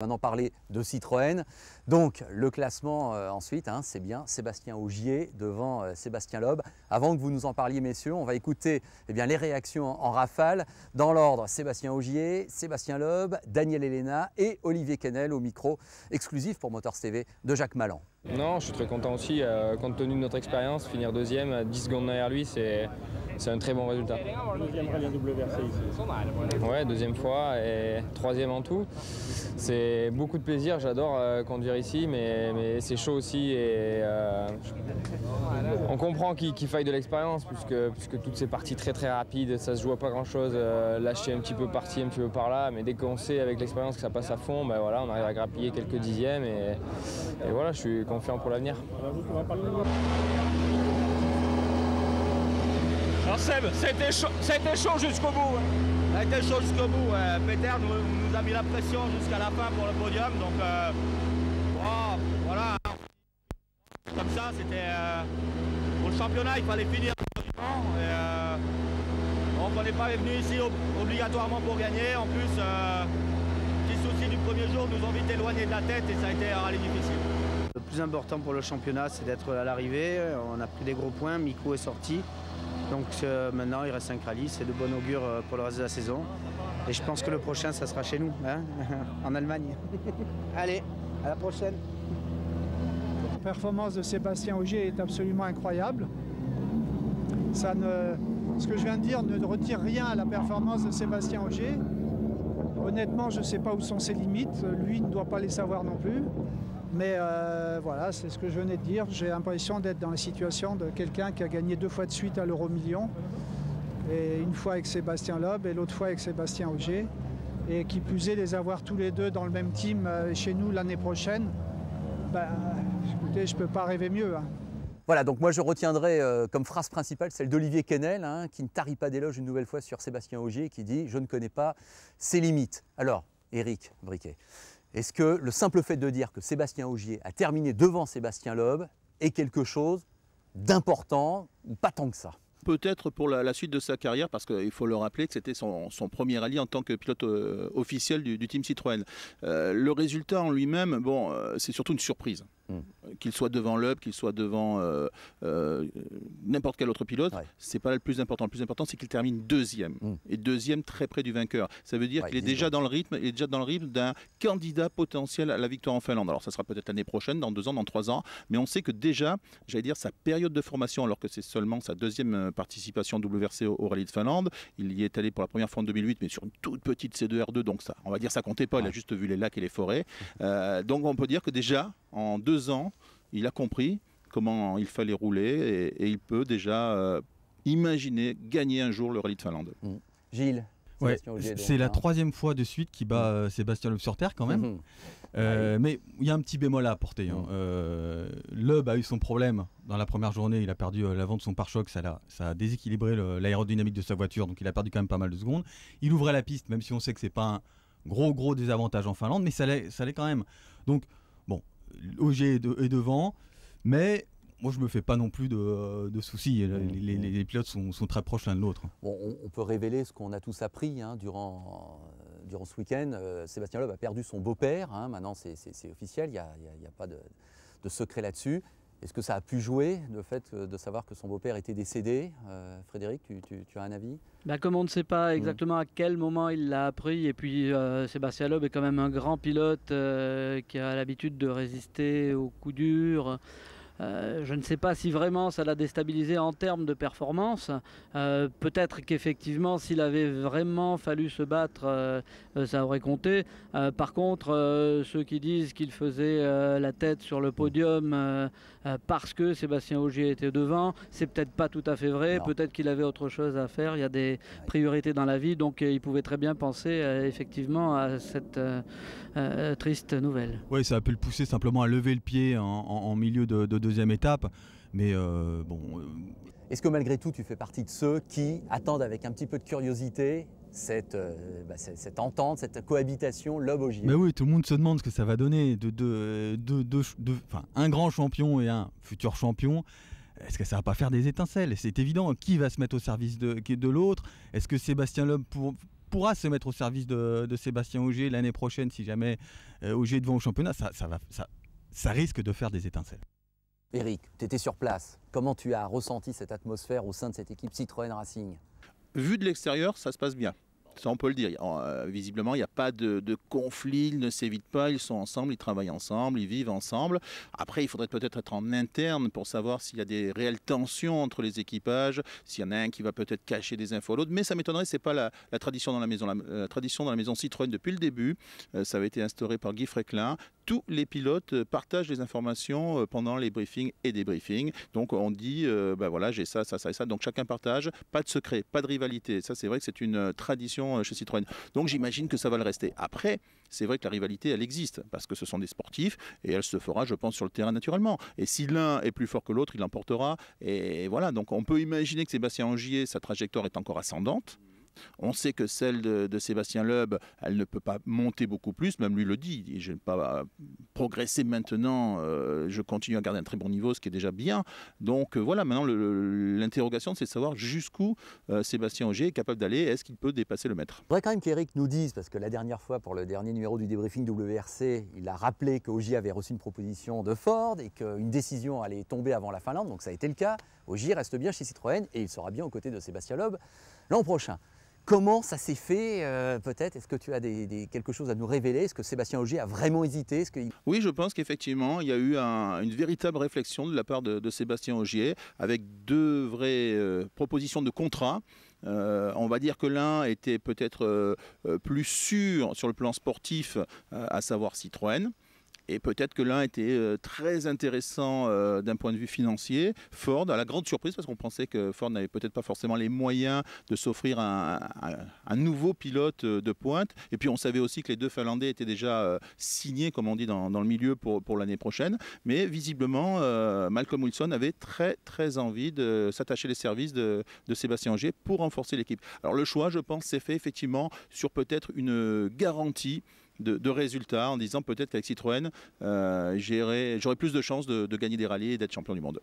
Maintenant parler de Citroën. Donc le classement ensuite, c'est bien Sébastien Ogier devant Sébastien Loeb. Avant que vous nous en parliez messieurs, on va écouter les réactions en rafale. Dans l'ordre, Sébastien Ogier, Sébastien Loeb, Daniel Elena et Olivier Quesnel au micro exclusif pour Motors TV de Jacques Malan. Non, je suis très content aussi, compte tenu de notre expérience, finir deuxième, 10 secondes derrière lui, c'est un très bon résultat. Deuxième rallye en WRC ici. Ouais, deuxième fois et troisième en tout. C'est beaucoup de plaisir, j'adore conduire ici, mais c'est chaud aussi et on comprend qu'il faille de l'expérience puisque toutes ces parties très rapides, ça se joue à pas grand chose, lâcher un petit peu par-ci, un petit peu par-là, mais dès qu'on sait avec l'expérience que ça passe à fond, voilà, on arrive à grappiller quelques dixièmes et voilà, je suis confiant pour l'avenir. Alors Seb, c'était chaud jusqu'au bout. Ça a été chaud jusqu'au bout. Peter nous a mis la pression jusqu'à la fin pour le podium. Donc voilà. Comme ça, c'était pour le championnat, il fallait finir le podium. Donc on n'est pas venu ici obligatoirement pour gagner. En plus, petit souci du premier jour nous ont vite éloignés de la tête et ça a été un rallye difficile. Le plus important pour le championnat, c'est d'être à l'arrivée. On a pris des gros points, Miko est sorti. Donc maintenant, il reste 5 rallyes, c'est de bon augure pour le reste de la saison. Et je pense que le prochain, ça sera chez nous, en Allemagne. Allez, à la prochaine. La performance de Sébastien Ogier est absolument incroyable. Ce que je viens de dire ne retire rien à la performance de Sébastien Ogier. Honnêtement, je ne sais pas où sont ses limites. Lui ne doit pas les savoir non plus. Mais voilà, c'est ce que je venais de dire. J'ai l'impression d'être dans la situation de quelqu'un qui a gagné 2 fois de suite à l'euro-million. Et une fois avec Sébastien Loeb et l'autre fois avec Sébastien Ogier. Et qui plus est, les avoir tous les deux dans le même team chez nous l'année prochaine. Écoutez, je ne peux pas rêver mieux. Voilà, donc moi je retiendrai comme phrase principale celle d'Olivier Quesnel, qui ne tarit pas d'éloge une nouvelle fois sur Sébastien Ogier, qui dit « Je ne connais pas ses limites ». Alors, Éric Briquet, est-ce que le simple fait de dire que Sébastien Ogier a terminé devant Sébastien Loeb est quelque chose d'important ou pas tant que ça? Peut-être pour la suite de sa carrière, parce qu'il faut le rappeler que c'était son premier rallye en tant que pilote officiel du team Citroën. Le résultat en lui-même, c'est surtout une surprise. Qu'il soit devant Loeb, qu'il soit devant n'importe quel autre pilote, c'est pas le plus important. Le plus important, c'est qu'il termine deuxième. Et deuxième très près du vainqueur. Ça veut dire qu'il est déjà dans le rythme, d'un candidat potentiel à la victoire en Finlande. Alors ça sera peut-être l'année prochaine, dans 2 ans, dans 3 ans. Mais on sait que déjà, j'allais dire, sa période de formation, alors que c'est seulement sa deuxième participation WRC au rallye de Finlande, il y est allé pour la première fois en 2008, mais sur une toute petite C2R2, donc ça, on va dire ça comptait pas, il a juste vu les lacs et les forêts. Donc on peut dire que déjà, en 2 ans, il a compris comment il fallait rouler et il peut déjà imaginer gagner un jour le rallye de Finlande. Gilles, c'est la 3e fois de suite qu'il bat Sébastien Loeb sur terre quand même. Mais il y a un petit bémol à apporter. Loeb a eu son problème dans la première journée, il a perdu l'avant de son pare-choc, ça a déséquilibré l'aérodynamique de sa voiture, donc il a perdu quand même pas mal de secondes. Il ouvrait la piste, même si on sait que c'est pas un gros désavantage en Finlande, mais ça l'est quand même. Donc bon, Ogier est devant, mais moi je me fais pas non plus de soucis, les pilotes sont très proches l'un de l'autre. Bon, on peut révéler ce qu'on a tous appris durant ce week-end. Sébastien Loeb a perdu son beau-père, maintenant c'est officiel, il n'y a pas de secret là-dessus. Est-ce que ça a pu jouer, le fait de savoir que son beau-père était décédé? Frédéric, tu as un avis? Comme on ne sait pas exactement à quel moment il l'a appris, et puis Sébastien Loeb est quand même un grand pilote qui a l'habitude de résister aux coups durs. Je ne sais pas si vraiment ça l'a déstabilisé en termes de performance. Peut-être qu'effectivement, s'il avait vraiment fallu se battre, ça aurait compté. Par contre, ceux qui disent qu'il faisait la tête sur le podium parce que Sébastien Ogier était devant, c'est peut-être pas tout à fait vrai. Peut-être qu'il avait autre chose à faire. Il y a des priorités dans la vie, donc il pouvait très bien penser effectivement à cette triste nouvelle. Oui, ça a pu le pousser simplement à lever le pied en milieu de deuxième étape, mais Est-ce que malgré tout tu fais partie de ceux qui attendent avec un petit peu de curiosité cette entente, cette cohabitation Loeb-Ogier? Mais oui, tout le monde se demande ce que ça va donner un grand champion et un futur champion. Est-ce que ça va pas faire des étincelles? C'est évident. Qui va se mettre au service de l'autre? Est-ce que Sébastien Loeb pourra se mettre au service de Sébastien Ogier l'année prochaine si jamais Ogier est devant au championnat, ça risque de faire des étincelles. Eric, tu étais sur place. Comment tu as ressenti cette atmosphère au sein de cette équipe Citroën Racing? Vu de l'extérieur, ça se passe bien. Ça, on peut le dire. Visiblement, il n'y a pas de conflit, ils ne s'évitent pas, ils sont ensemble, ils travaillent ensemble, ils vivent ensemble. Après, il faudrait peut-être être en interne pour savoir s'il y a des réelles tensions entre les équipages, s'il y en a un qui va peut-être cacher des infos à l'autre. Mais ça m'étonnerait, ce n'est pas la tradition dans la maison. La tradition dans la maison Citroën depuis le début, ça avait été instauré par Guy Fréquelin. Tous les pilotes partagent les informations pendant les briefings et débriefings. Donc on dit, voilà, j'ai ça, ça, ça et ça. Donc chacun partage, pas de secret, pas de rivalité. Ça, c'est vrai que c'est une tradition chez Citroën. Donc j'imagine que ça va le rester. Après, c'est vrai que la rivalité, elle existe, parce que ce sont des sportifs, et elle se fera, je pense, sur le terrain naturellement. Et si l'un est plus fort que l'autre, il l'emportera. Et voilà, donc on peut imaginer que Sébastien Ogier, sa trajectoire est encore ascendante. On sait que celle de Sébastien Loeb, elle ne peut pas monter beaucoup plus, même lui le dit. Je n'ai pas progressé maintenant, je continue à garder un très bon niveau, ce qui est déjà bien. Donc voilà, maintenant l'interrogation, c'est de savoir jusqu'où Sébastien Ogier est capable d'aller, est-ce qu'il peut dépasser le maître. Je voudrais quand même qu'Eric nous dise, parce que la dernière fois, pour le dernier numéro du débriefing WRC, il a rappelé qu'Ogier avait reçu une proposition de Ford et qu'une décision allait tomber avant la Finlande, donc ça a été le cas. Ogier reste bien chez Citroën et il sera bien aux côtés de Sébastien Loeb l'an prochain. Comment ça s'est fait peut-être? Est-ce que tu as quelque chose à nous révéler? Est-ce que Sébastien Ogier a vraiment hésité? Oui, je pense qu'effectivement, il y a eu une véritable réflexion de la part de Sébastien Ogier avec deux vraies propositions de contrat. On va dire que l'un était peut-être plus sûr sur le plan sportif, à savoir Citroën. Et peut-être que l'un était très intéressant d'un point de vue financier. Ford, à la grande surprise, parce qu'on pensait que Ford n'avait peut-être pas forcément les moyens de s'offrir un nouveau pilote de pointe. Et puis on savait aussi que les deux Finlandais étaient déjà signés, comme on dit dans le milieu, pour l'année prochaine. Mais visiblement, Malcolm Wilson avait très très envie de s'attacher les services de Sébastien Ogier pour renforcer l'équipe. Alors le choix, je pense, s'est fait effectivement sur peut-être une garantie de résultats en disant peut-être qu'avec Citroën, j'aurais plus de chances de gagner des rallyes et d'être champion du monde.